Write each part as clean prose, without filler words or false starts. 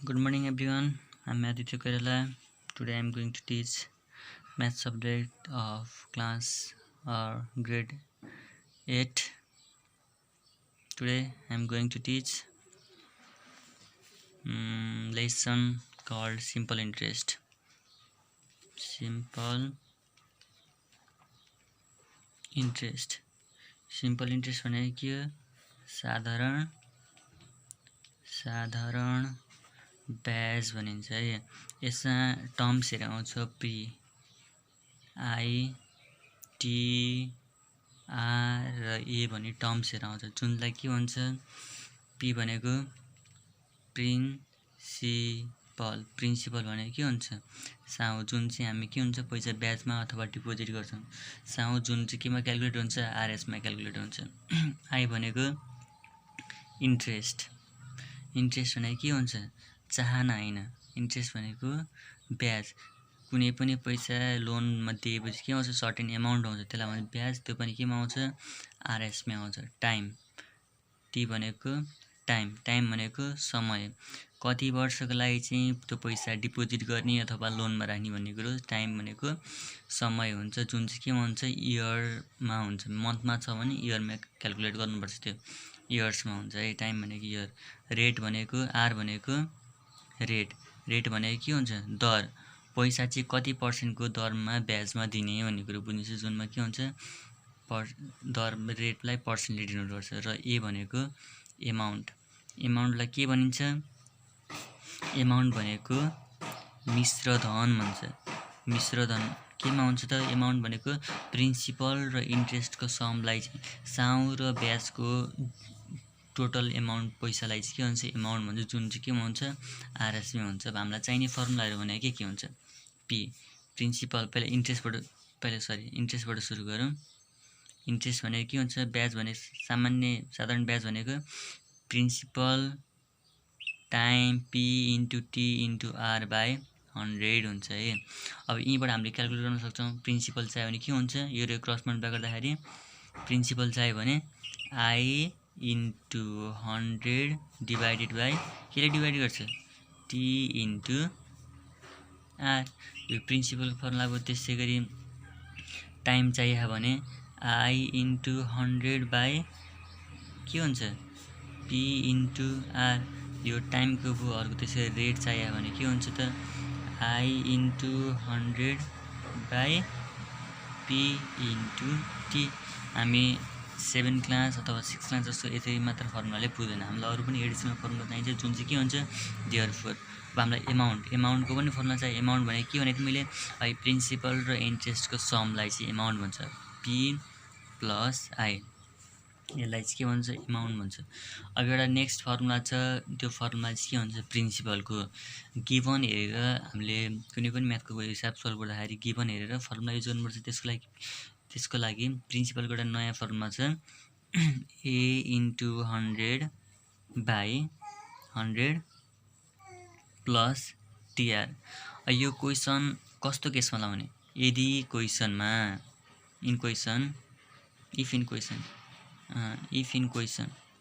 Good morning everyone. I'm Aditya Kerala. Today I'm going to teach math subject of class or grade 8. Today I'm going to teach lesson called simple interest. Simple interest. Simple interest भनेको के हो? साधारण ब्याज भनिन्छ है। यसमा टर्म्सहरु आउँछ P I T R र ए भन्ने टर्म्सहरु आउँछ जुनलाई के भन्छ पी भनेको प्रिन्सिपल भनेको के हुन्छ साउ जुन चाहिँ हामी के हुन्छ पैसा ब्याजमा अथवा डिपोजिट गर्छौं साउ जुन चाहिँ केमा क्याल्कुलेट हुन्छ आरएस मा क्याल्कुलेट हुन्छ आई भनेको इन्ट्रेस्ट भनेको के हुन्छ चाहना हैन इन्ट्रेस्ट भनेको ब्याज कुनै पनि पैसा लोनमा दिएपछि के आउँछ सर्टेन अमाउन्ट आउँछ त्यसलाई भन्छ ब्याज त्यो पनि केमा आउँछ आरएस मा आउँछ टाइम टी भनेको टाइम भनेको समय कति वर्षको लागि चाहिँ त्यो पैसा डिपोजिट गर्ने अथवा लोनमा राख्ने भन्ने कुरो टाइम भनेको समय हुन्छ जुन चाहिँ केमा हुन्छ इयरमा हुन्छ मन्थमा छ भने इयरमा क्याल्कुलेट गर्नुपर्छ त्यो इयर्समा हुन्छ है टाइम भनेको इयर रेट भनेको आर भनेको रेट भनेको के हुन्छ दर पैसा चाहिँ कति पर्सेन्टको दरमा ब्याजमा दिने भन्ने कुरो बुझ्नुहुन्छ जुनमा के हुन्छ दर रेटलाई पर्सेन्टले दिनुपर्छ र ए भनेको एमाउन्टलाई के भनिन्छ एमाउन्ट भनेको मिश्र धन भन्छ मिश्र धन केमा हुन्छ त एमाउन्ट भनेको प्रिन्सिपल र इन्ट्रेस्टको समलाई चाहिँ साउ र ब्याजको टोटल एमाउन्ट पैसालाई चाहिँ के हुन्छ एमाउन्ट भन्छ जुन चाहिँ केमा हुन्छ आरएस मा हुन्छ अब हामीलाई चाहिने फर्मुलाहरु भनेको के हुन्छ पी प्रिन्सिपल इन्ट्रेस्टबाट सुरु गरौँ इन्ट्रेस्ट भनेको के हुन्छ ब्याज भने साधारण ब्याज भनेको principal time P into T into R by 100 हुन्छ है अब यहीबाट हामीले क्याल्कुलेट गर्न सक्छौं प्रिन्सिपल चाहियो भने के हुन्छ यो क्रस मल्टिप्लाई गर्दाखेरि प्रिन्सिपल चाहियो भने आई इन्टु 100 डिभाइडेड बाई केले डिभाइड गर्छ टी इन्टु आर यो प्रिन्सिपलको फर्मुला हो त्यसैगरी टाइम चाहियो भने आई इन्टु 100 बाई के हुन्छ पी इन्टु आर यो टाइमको भयो अर्को त्यसै रेट चाहियो भने के हुन्छ त I into 100 by P into T हामी 7 क्लास अथवा 6 क्लास जस्तो यति मात्र फर्मुलाले पुग्दैन हामीलाई अरु पनि एडिसनल फर्मुला चाहिन्छ जुन चाहिँ के हुन्छ देयरफोर अब हामीलाई एमाउन्टको पनि फर्मुला चाहियो एमाउन्ट भने के भनेको मैले है प्रिन्सिपल र इन्ट्रेस्टको समलाई चाहिँ एमाउन्ट भन्छ पी प्लस आई यसलाई चाहिँ के भन्छ एमाउन्ट भन्छ अब एउटा नेक्स्ट फर्मुला छ त्यो फर्मुला चाहिँ के हुन्छ प्रिन्सिपलको गिवन हेरेर हामीले कुनै पनि म्याथको हिसाब सल्भ गर्दाखेरि गिवन हेरेर फर्मुला युज गर्नुपर्छ त्यसको लागि प्रिन्सिपलको एउटा नयाँ फर्मुला छ a into 100 by 100 plus TR यो क्वेसन कस्तो केसमा लगाउने यदि क्वेसनमा इफ इन क्वेसन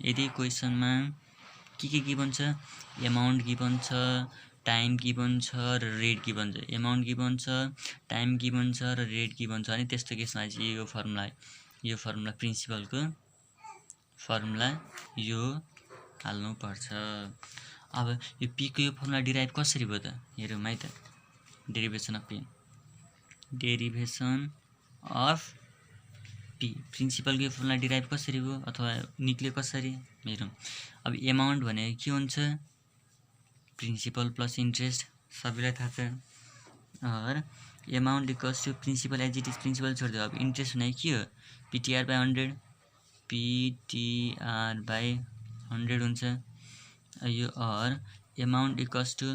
यदि क्वेसनमा के गिभन छ एमाउन्ट गिभन छ टाइम गिभन छ र रेट गिभन छ एमाउन्ट गिभन छ टाइम गिभन छ र रेट गिभन छ अनि त्यस्तो केसमा चाहिँ यो फर्मुला प्रिन्सिपलको फर्मुला यो हाल्नु पर्छ अब यो पी को यो फर्मुला डिराइभ कसरी भयो त हेरौँ है त डेरिभेसन अफ पी प्रिन्सिपल को फर्मुला डिराइभ कसरी भयो अथवा निक्ल्यो कसरी हेरौँ अब एमाउन्ट भनेको के हुन्छ प्रिन्सिपल प्लस इन्ट्रेस्ट सबैलाई थाहा छ और amount equals to principal as it is principal छोड्दियो अब इन्ट्रेस्ट भनेको के हो पीटीआर बाई 100 पीटीआर बाई 100 हुन्छ यो और एमाउन्ट इक्वल्स टु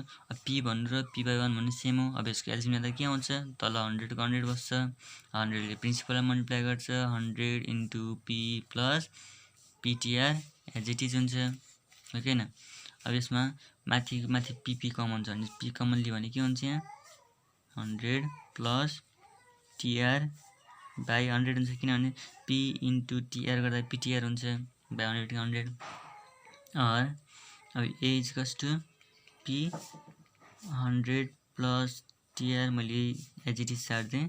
पी भनेर पी बाई 1 भन्ने सेम हो अब यसको एल्सियम लिँदा के आउँछ तल 100 को 100 बस्छ 100 ले प्रिन्सिपललाई मल्टिप्लाई गर्छ 100 into P plus PTR as it is हुन्छ हो कि हैन अब यसमा माथि पी कमन छ भने पी कमन लियो भने के हुन्छ यहाँ 100 प्लस टीआर बाई 100 हुन्छ किनभने पी इन्टु टीआर गर्दा पीटीआर हुन्छ बाई 100 और अब A equals to P 100 plus T R मैले एज इट इज सार्दै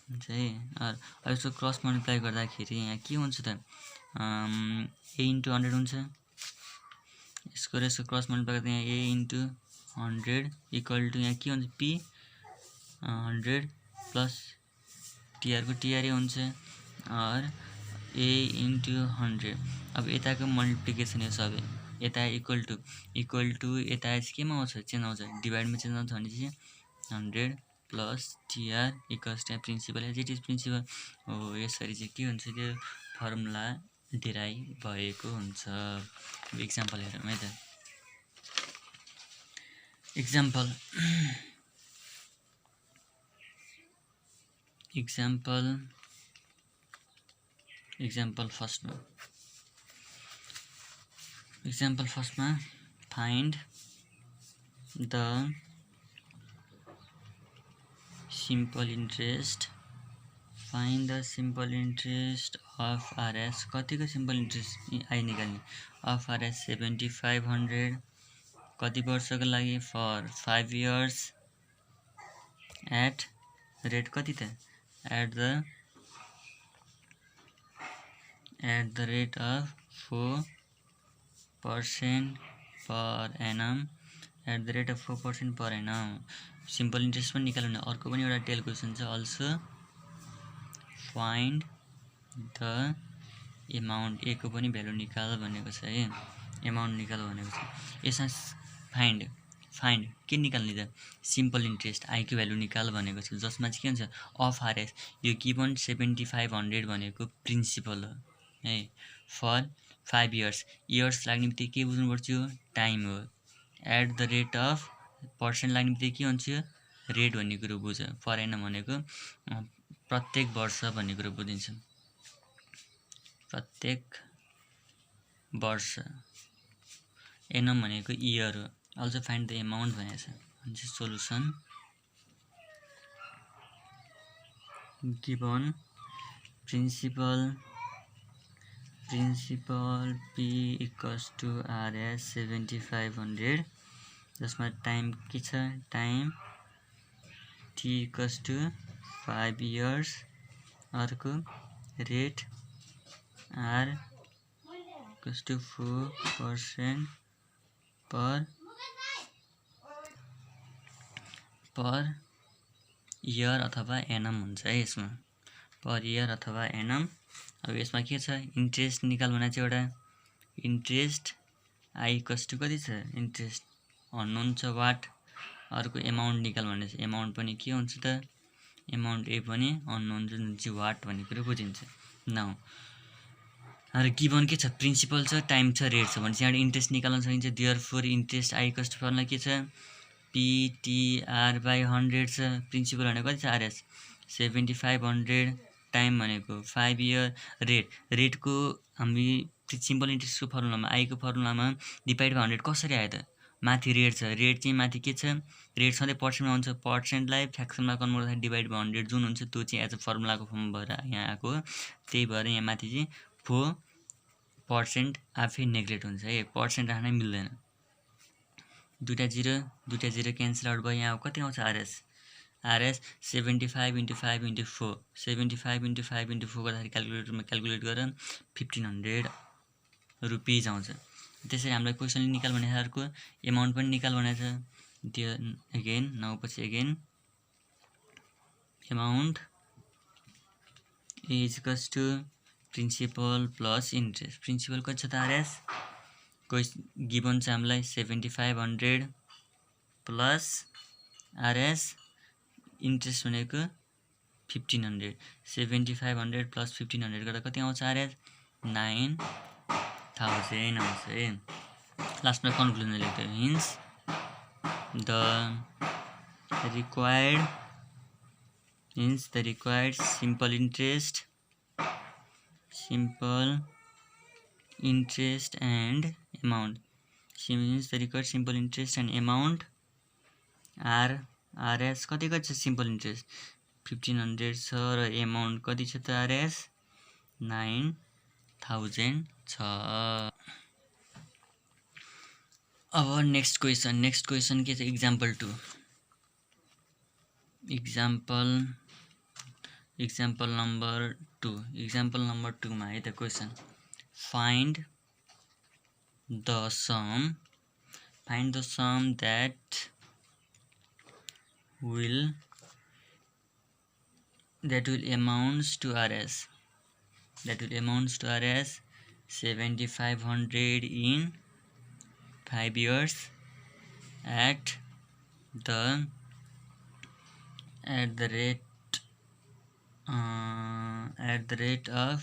हुन्छ है। अब यसको क्रस मल्टिप्लाई गर्दाखेरि यहाँ के हुन्छ त ए इन्टु 100 हुन्छ। यसको र यसको क्रस मल्टिप्लाई गर्दा यहाँ ए इन्टु 100 इक्वल टु यहाँ के हुन्छ पी 100 प्लस टीआर को टीआर हुन्छ और ए इन्टु 100। अब यताको मल्टिप्लिकेसन यो सबै यता इक्वल टु यता केमा आउँछ चेन्ज आउँछ डिभाइडमा चेन्ज आउँछ भने चाहिँ 100 plus TR equals to principal as it is principal हो। यसरी चाहिँ के हुन्छ त्यो फर्मुला डिराइभ भएको हुन्छ। एक्जाम्पल हेरौँ है त। एक्जाम्पल फर्स्टमा find the simple interest of RS. कतिको सिम्पल इन्ट्रेस्ट आई निकाल्ने अफ आरएस 7500 कति वर्षको लागि फर 5 इयर्स एट रेट कति त at the rate of 4% per annum at the rate of 4% per annum. Simple interest पनि निकाल्नु। अर्को पनि एउटा टेल क्वेसन छ also find the amount. A को पनि भ्यालु निकाल भनेको छ है। एमाउन्ट निकाल भनेको छ। यसमा फाइन्ड के निकाल्ने त सिम्पल इन्ट्रेस्ट आई को भ्यालु निकाल भनेको छ। जसमा चाहिँ के हुन्छ अफ आरएस यो गिभन 7500 भनेको प्रिन्सिपल हो है फर 5 इयर्स लाग्ने बित्तिकै के बुझ्नु पर्छ टाइम हो। At the rate of percent लाग्ने बित्तिकै के हुन्छ रेट भन्ने कुरो बुझ। पर एनम भनेको प्रत्येक वर्ष भन्ने कुरो बुझिन्छ। प्रत्येक वर्ष एनम भनेको इयर हो। अल्सो फाइन्ड द एमाउन्ट भनेको छ। अनि solution given principal P equals to R S 7500 जसमा टाइम के छ time T equals to 5 years. अर्को rate R equals to 4% per year अथवा एनम हुन्छ है। यसमा पर इयर अथवा एनम। अब यसमा के छ इन्ट्रेस्ट निकाल भने चाहिँ एउटा इन्ट्रेस्ट आई इक्वल्स टु कति छ इन्ट्रेस्ट अननोन छ वाट। अर्को एमाउन्ट निकाल भने चाहिँ एमाउन्ट पनि के हुन्छ त एमाउन्ट ए पनि अननोन जुन चाहिँ वाट भन्ने कुरो बुझिन्छ। नाउ र गिभन के छ प्रिन्सिपल छ टाइम छ रेट छ भने चाहिँ यहाँ इन्ट्रेस्ट निकाल्न सकिन्छ। Therefore interest I equals to formula के छ पिटिआर बाई 100 छ। प्रिन्सिपल भनेको कति छ आरएस 7500 टाइम भनेको 5 इयर रेट को हामी सिम्पल इन्ट्रेस्टको फर्मुलामा आई को फर्मुलामा डिभाइड बाई 100 कसरी आयो त माथि रेट छ। रेट चाहिँ माथि के छ रेट सधैँ पर्सेन्टमा हुन्छ। पर्सेन्टलाई फ्र्याक्सनमा कन्भर्ट गर्दा डिभाइड बाई 100 जुन हुन्छ त्यो चाहिँ एज अ फर्मुलाको फर्म भएर यहाँ आएको। त्यही भएर यहाँ माथि चाहिँ 4% आफै नेग्लेक्ट हुन्छ है। पर्सेन्ट राख्नै मिल्दैन। दुईटा जिरो क्यान्सल आउट भयो। यहाँ कति आउँछ आरएस 75 × 5 × 4 75 × 5 × 4 गर्दाखेरि क्यालकुलेटरमा क्यालकुलेट गरेर 1500 रुपिज आउँछ। त्यसरी हामीलाई क्वेसन निकाल भने अर्को एमाउन्ट पनि निकाल भनेको छ। त्यो अगेन पछि again amount is equals to principal plus interest. Principal कति छ त आरएस गिभन छ हामीलाई 7500 प्लस आरएस इन्ट्रेस्ट भनेको 1500। 7500 प्लस 1500 गर्दा कति आउँछ आरएस 9000 आउँछ है। लास्टमा कन्क्लुजन लेख्दै hence the required simple interest and amount. Means the required simple interest and amount are RS कति छ simple interest 1500 छ र amount कति छ त RS 9000 छ। अब नेक्स्ट क्वेसन के छ इक्जाम्पल 2 इक्जाम्पल नम्बर 2 मा है त question find the sum that will amounts to RS 7500 in 5 years at the rate of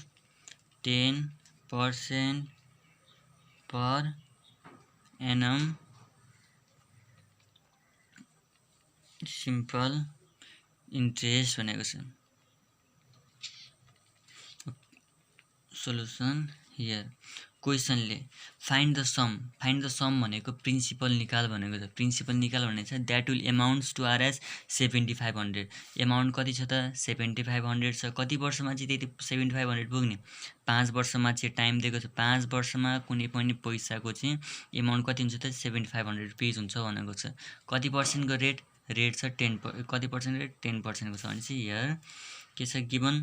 10% per annum simple interest भनेको छ सोलुसन हियर क्वेसनले फाइन्ड द सम भनेको प्रिन्सिपल निकाल भनेको छ प्रिन्सिपल निकाल भनेको छ that will amounts to RS 7500 amount कति छ त 7500 छ कति वर्षमा चाहिँ त्यति 7500 पुग्ने 5 वर्षमा चाहिँ टाइम दिएको छ 5 वर्षमा कुनै पनि पैसाको चाहिँ एमाउन्ट कति हुन्छ त 7500 रुपैयाँ हुन्छ भनेको छ कति पर्सेन्टको रेट छ 10 कति पर्सेन्ट रेट 10% को छ भने चाहिँ हियर के छ given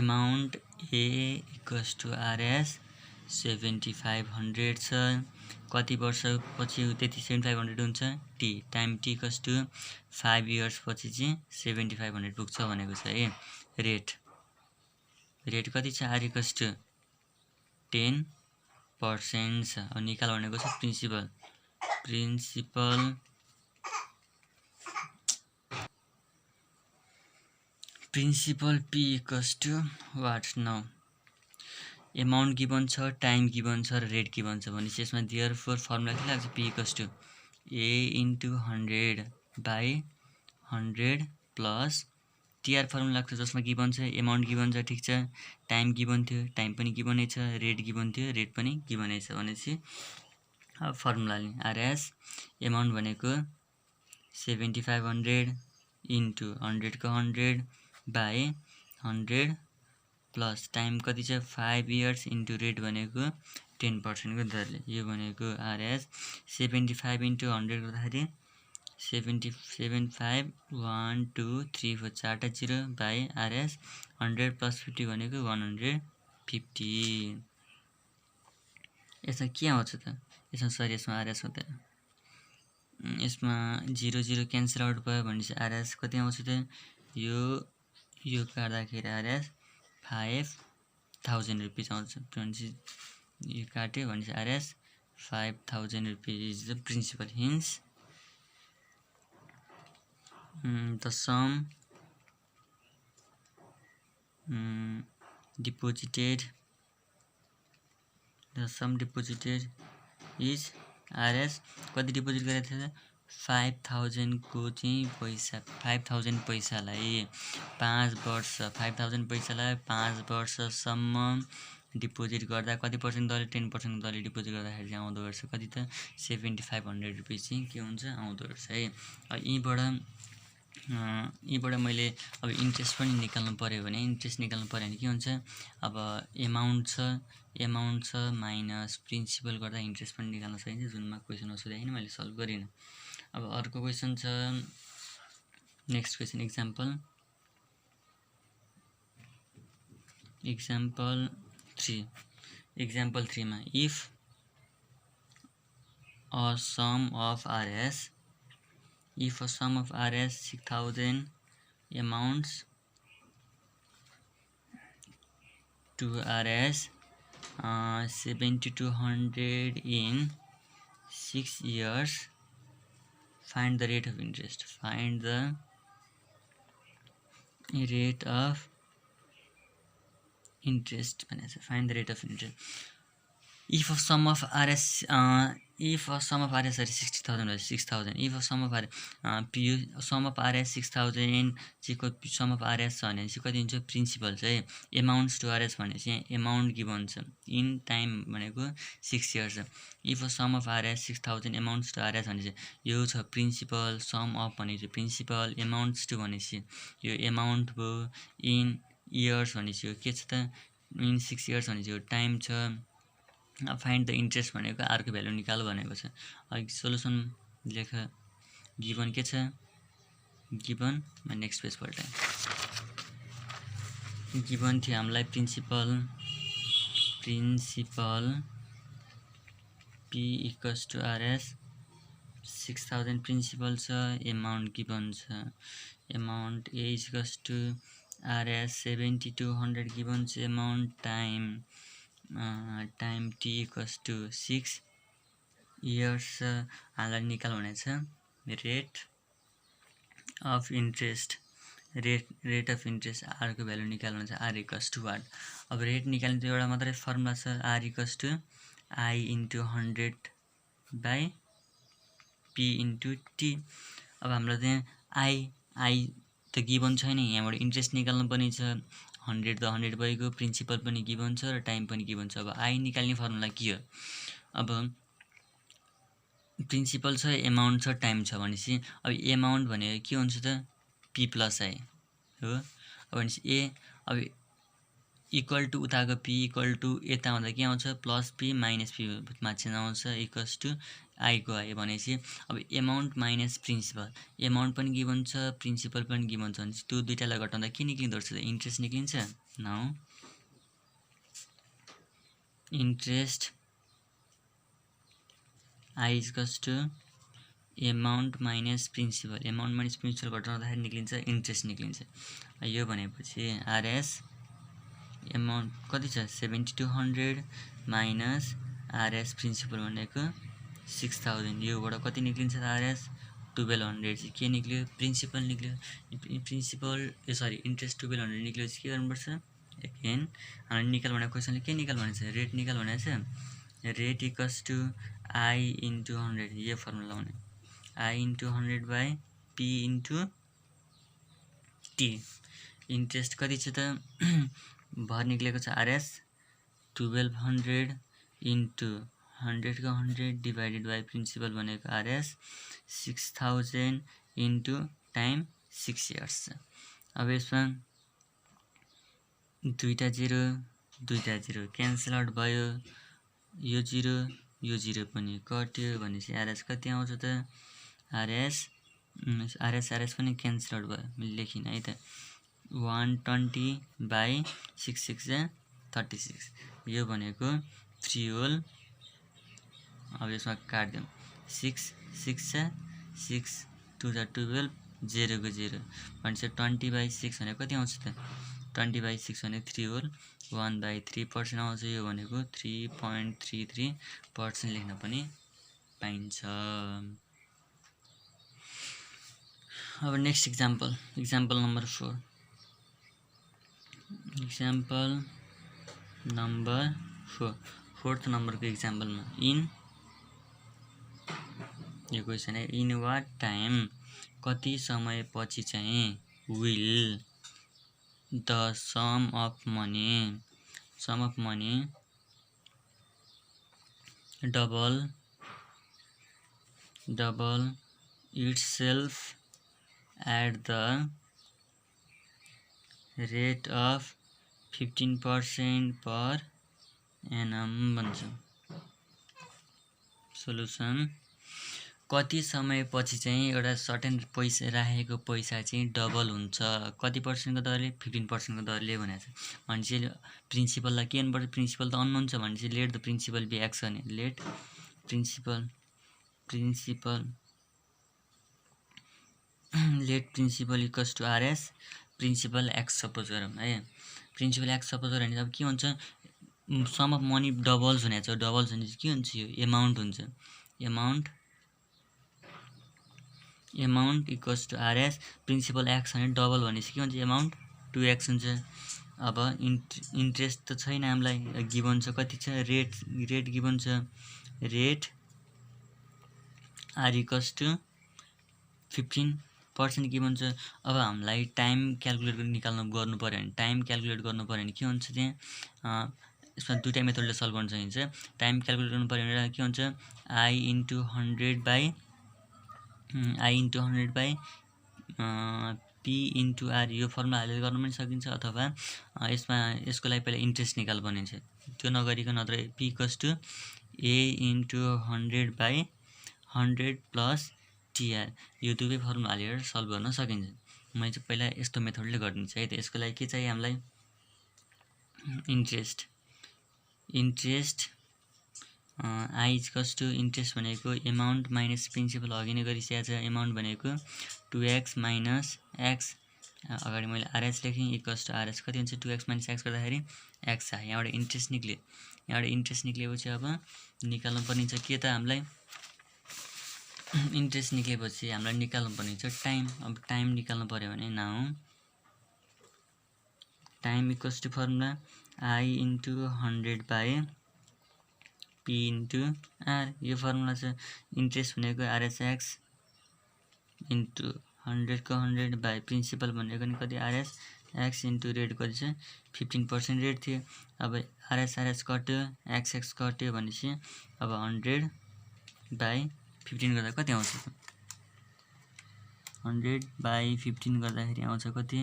amount A equals to RS 7500 छ कति वर्ष पछि त्यति 7500 हुन्छ T time T equals to 5 years पछि चाहिँ 7500 पुग्छ भनेको छ है रेट कति छ R equals to 10% छ अब निकाल भनेको छ principal P equals to what now amount given छ टाइम given छ र रेट given छ भनेपछि यसमा therefore फर्मुला के लाग्छ P equals to A into 100 by 100 plus TR formula लाग्छ जसमा given छ amount given छ ठीक छ टाइम given थियो टाइम पनि given नै छ रेट given थियो रेट पनि given नै छ भनेपछि अब फर्मुलाले RS amount भनेको 7500 into 100 को 100 by 100 plus टाइम कति छ 5 years into रेट भनेको 10% को दरले यो भनेको RS 75 into 100 गर्दाखेरि 75 1 2 3 4 4 0 by RS 100 plus 50 भनेको 150 यसमा के आउँछ त यसमा सरी यसमा RS हुँदैन यसमा 0 0 क्यान्सल आउट भयो भनेपछि RS कति आउँछ त यो काट्दाखेरि RS 5000 रुपैयाँ आउँछ भनेपछि यो काट्यो भनेपछि RS 5000 रुपैयाँ is the principal hence the sum deposited is RS कति डिपोजिट गरेको थियो 5000 को चाहिँ पैसा 5000 पैसालाई 5 वर्ष 5000 पैसालाई 5 वर्षसम्म डिपोजिट गर्दा कति पर्सेन्ट दरले 10% दरले डिपोजिट गर्दाखेरि चाहिँ आउँदो रहेछ कति त 7500 रुपैयाँ चाहिँ के हुन्छ आउँदो रहेछ है यहीबाट मैले अब इन्ट्रेस्ट पनि निकाल्नु पर्यो भने के हुन्छ अब एमाउन्ट छ माइनस प्रिन्सिपल गर्दा इन्ट्रेस्ट पनि निकाल्न सकिन्छ जुनमा क्वेसनमा सोधे हैन मैले सल्भ गरिन अब अर्को क्वेसन छ नेक्स्ट क्वेसन एक्जाम्पल 3 मा if a sum of RS 6000 amounts to RS 7200 in 6 years find the rate of interest if a sum of RS if a sum of RS are 60,000 or 6,000 if a sum of RS sum of RS 6,000 को sum of RS छ भने चाहिँ कति हुन्छ principal चाहिँ amounts to RS भने चाहिँ amount given छ in time भनेको 6 years if a sum of RS 6,000 amounts to RS भने चाहिँ यो छ प्रिन्सिपल sum of भने चाहिँ प्रिन्सिपल amounts to भने चाहिँ यो amount भयो in years भने चाहिँ यो के छ त in 6 years भने चाहिँ यो टाइम छ फाइन्ड द इन्ट्रेस्ट भनेको आर को भ्यालु निकाल भनेको छ। अघि सोलुसन लेख गिभन के छ गिभन नेक्स्ट पेज पल्टाएँ गिभन थियो हामीलाई principal P equals to RS 6000 principal छ एमाउन्ट गिभन छ amount A equals to RS 7200 given छ amount time T equals to 6 years हामीलाई निकाल भनेको छ rate of interest rate of interest R को भ्यालु निकाल्नु हुन्छ आर इक्वल्स टु वाट। अब रेट निकाल्ने त एउटा मात्रै फर्मुला छ R equals to I into 100 by P into T. अब हाम्रो त्यहाँ आई त गिभन छैन यहाँबाट इन्ट्रेस्ट निकाल्नु पनि छ 100 त 100 भएको प्रिन्सिपल पनि गिभन छ र टाइम पनि गिभन छ। अब आई निकाल्ने फर्मुला के हो अब प्रिन्सिपल छ एमाउन्ट छ टाइम छ भनेपछि अब एमाउन्ट भनेको के हुन्छ त P प्लस आई हो। अब भनेपछि ए अब इक्वल टु उताको P इक्वल टु यता हुँदा के आउँछ प्लस P माइनस P माथि आउँछ इक्वल्स टु आई को आई भनेपछि अब एमाउन्ट माइनस प्रिन्सिपल एमाउन्ट पनि गिभन छ प्रिन्सिपल पनि गिभन छ भनेपछि त्यो दुईटालाई घटाउँदा के निक्लिँदो रहेछ इन्ट्रेस्ट निक्लिन्छ। Now interest I equals to amount minus principal घटाउँदाखेरि निक्लिन्छ इन्ट्रेस्ट निक्लिन्छ। यो भनेपछि आरएस एमाउन्ट कति छ 7200 माइनस आरएस प्रिन्सिपल भनेको 6000 योबाट कति निक्लिन्छ आरएस 1200 चाहिँ के निक्ल्यो प्रिन्सिपल निक्ल्यो प्रिन्सिपल सरी इन्ट्रेस्ट 1200 निक्ल्यो चाहिँ के गर्नुपर्छ एगेन हामीले निकाल भनेको क्वेसनले के निकाल भनेको छ रेट निकाल भनेको छ rate equals to I into 100 यो फर्मुला हुने I into 100 by P into T. Interest कति छ त भर निक्लेको छ आरएस 1200 इन्टु 100 को 100 डिभाइडेड बाई प्रिन्सिपल भनेको आरएस 6000 इन्टु टाइम 6 इयर्स छ। अब यसमा दुईटा जिरो क्यान्सल आउट भयो यो जिरो पनि कट्यो भनेपछि आरएस कति आउँछ त आरएस पनि क्यान्सल आउट भयो मैले लेखिन है त 120 बाई 6 36 यो भनेको 3 होल। अब यसमा काट्दिउँ 6 2 12 0 को 0 भनेपछि 20 बाई 6 भनेको कति आउँछ त 20 बाई 6 भनेको 3 होल 1/3% आउँछ यो भनेको 3.33% लेख्न पनि पाइन्छ। अब नेक्स्ट एक्जाम्पल नम्बर 4 फोर्थ नम्बरको एक्जाम्पलमा यो क्वेसन है इन वाट टाइम कति समय पछि चाहिँ will the sum of money double itself at the rate of 15% per annum भन्छ। सोलुसन कति समय पछि चाहिँ एउटा सर्टेन पैसा राखेको पैसा चाहिँ डबल हुन्छ कति पर्सेन्टको दरले 15% को दरले भनेको छ भनेपछि प्रिन्सिपललाई के गर्नुपर्छ प्रिन्सिपल त अननोन छ भनेपछि let the principal be X गर्ने let principal equals to RS principal X suppose गरौँ है प्रिन्सिपल एक्स सपोज गऱ्यो भने अब के हुन्छ सम अफ मनी डबल्स हुनेछ डबल्स भने चाहिँ के हुन्छ यो एमाउन्ट हुन्छ amount equals to RS principal x भने डबल भनेपछि के हुन्छ एमाउन्ट 2x हुन्छ। अब इन्ट्रेस्ट त छैन हामीलाई गिभन छ कति छ रेट गिभन छ rate R equals to 15% given छ। अब हामीलाई टाइम क्याल्कुलेट गर्नु पर्यो भने के हुन्छ त्यहाँ यसमा दुईटा मेथडले सल्भ गर्न सकिन्छ। टाइम क्याल्कुलेट गर्नु पर्यो भने के हुन्छ I into 100 by P into R यो फर्मुला हालेर गर्न पनि सकिन्छ अथवा यसको लागि पहिला इन्ट्रेस्ट निकाल्नु पर्ने छ त्यो नगरिकन नत्र P equals to A into 100/100 plus TR. यो दुवै फर्मुला हालेर सल्भ गर्न सकिन्छ। मैले चाहिँ पहिला यस्तो मेथडले गरिदिन्छु है त। यसको लागि के चाहियो हामीलाई? Interest I equals to interest भनेको एमाउन्ट माइनस प्रिन्सिपल अघि नै गरिसकेको छ। एमाउन्ट भनेको 2x माइनस एक्स, अगाडि मैले आरएच लेखेँ, इक्वल्स टु आरएच कति हुन्छ 2x माइनस एक्स गर्दाखेरि एक्स आयो। यहाँबाट इन्ट्रेस्ट निक्ल्यो। यहाँबाट इन्ट्रेस्ट निक्लेपछि अब निकाल्नु पर्ने छ के त हामीलाई? इन्ट्रेस्ट निक्लेपछि हामीलाई निकाल्नु पर्ने छ टाइम। अब टाइम निकाल्नु पर्यो भने now time equals to formula I into 100/p into R. यो फर्मुला छ। इन्ट्रेस्ट भनेको RH x into 100 by principal भनेको नि कति आरएच एक्स इन्टु रेट कति छ 15% रेट थियो। अब आरएच कट्यो, एक्स कट्यो भनेपछि अब 100/15 गर्दा कति आउँछ? 100/15 गर्दाखेरि आउँछ कति?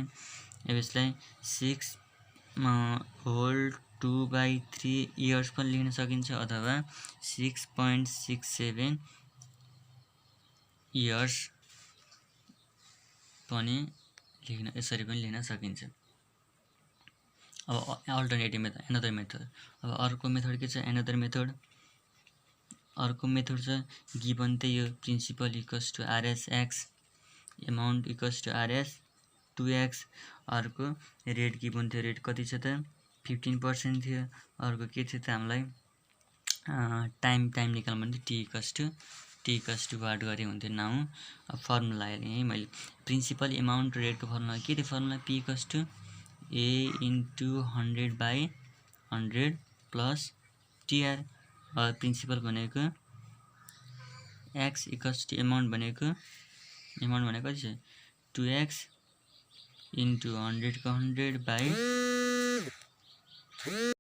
अब यसलाई 6/2/3 इयर्स पनि लेख्न सकिन्छ अथवा 6.67 इयर्स पनि यसरी पनि लेख्न सकिन्छ। अब अल्टरनेटिभ मेथड, एनदर मेथड। अब अर्को मेथड के छ? एनदर मेथड अर्को मेथड छ गिभन त्यही यो principal equals to RH x, amount equals to RH 2x। अर्को रेट गिभन थियो। रेट कति छ त 15% थियो। अर्को के थियो त हामीलाई टाइम निकाल्नु भने टी इक्वल्स टु वाट गरे हुन्थ्यो। नाउ अब फर्मुला हेरेँ मैले। प्रिन्सिपल एमाउन्ट रेटको फर्मुला के थियो? Formula P equals to A into 100/100 plus TR. Principal भनेको एक्स इक्वल्स टु एमाउन्ट भनेको कति छ 2x इन्टु 100/100